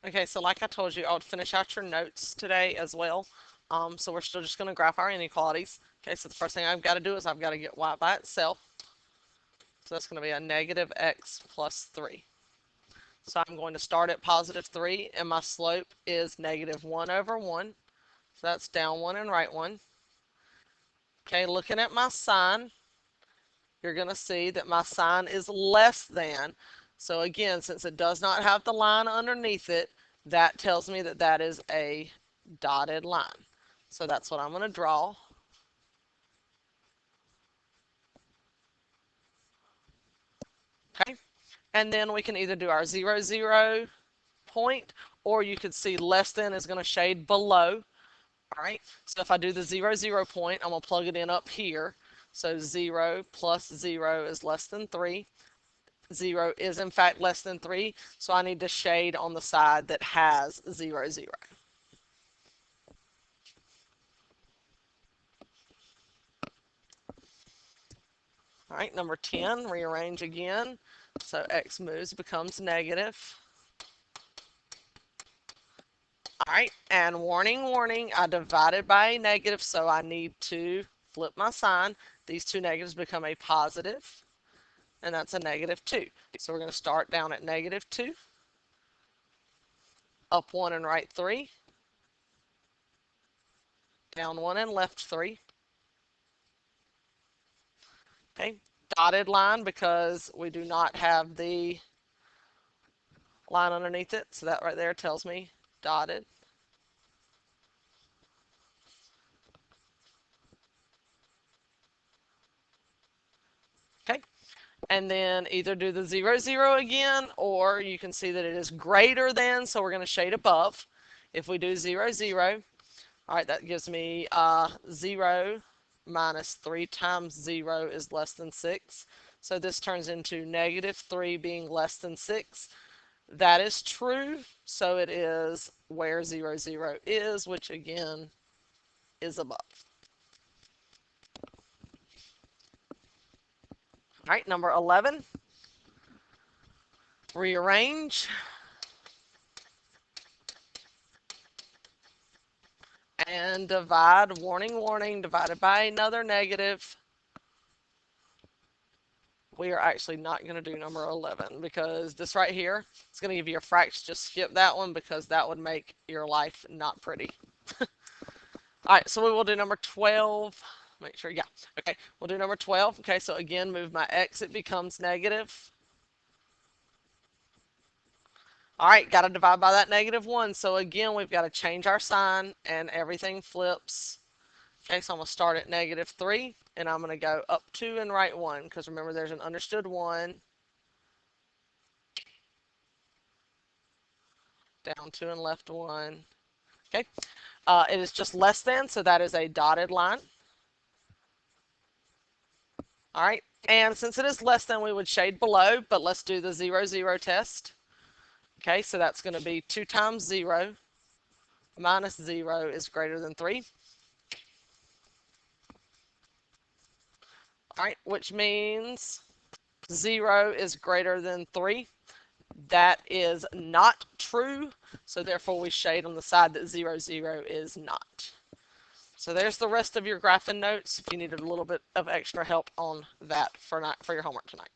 Okay, so like I told you, I would finish out your notes today as well. So we're still just going to graph our inequalities. Okay, so the first thing I've got to do is I've got to get y by itself. So that's going to be a negative x plus 3. So I'm going to start at positive 3, and my slope is negative 1 over 1. So that's down 1 and right 1. Okay, looking at my sign, you're going to see that my sign is less than. So again, since it does not have the line underneath it, that tells me that that is a dotted line. So that's what I'm going to draw. Okay, and then we can either do our 0, 0 point, or you could see less than is going to shade below. All right, so if I do the 0, 0 point, I'm going to plug it in up here. So 0 plus 0 is less than 3. 0 is in fact less than 3, so I need to shade on the side that has 0, 0. All right, number 10, rearrange again. So x moves, becomes negative. All right, and warning, warning, I divided by a negative, so I need to flip my sign. These two negatives become a positive, and that's a negative 2. So we're going to start down at negative 2, up 1 and right 3, down 1 and left 3. Okay, dotted line because we do not have the line underneath it, so that right there tells me dotted. Okay, and then either do the 0, 0 again, or you can see that it is greater than, so we're going to shade above. If we do 0, 0, all right, that gives me 0 minus 3 times 0 is less than 6. So this turns into negative 3 being less than 6. That is true, so it is where 0, 0 is, which again is above. All right, number 11, rearrange. And divide, warning, warning, divided by another negative. We are actually not going to do number 11 because this right here is going to give you a fraction. Just skip that one because that would make your life not pretty. All right, so we will do number 12. Make sure, yeah. Okay, we'll do number 12. Okay, so again, move my x, it becomes negative. All right, got to divide by that negative 1. So again, we've got to change our sign and everything flips. Okay, so I'm going to start at negative 3, and I'm going to go up 2 and right 1, because remember there's an understood 1, down 2 and left 1. Okay, it is just less than, so that is a dotted line. All right, and since it is less than, we would shade below, but let's do the 0, 0 test. Okay, so that's going to be 2 times 0 minus 0 is greater than 3. All right, which means 0 is greater than 3. That is not true, so therefore we shade on the side that 0, 0 is not. So there's the rest of your graphing notes if you needed a little bit of extra help on that for your homework tonight.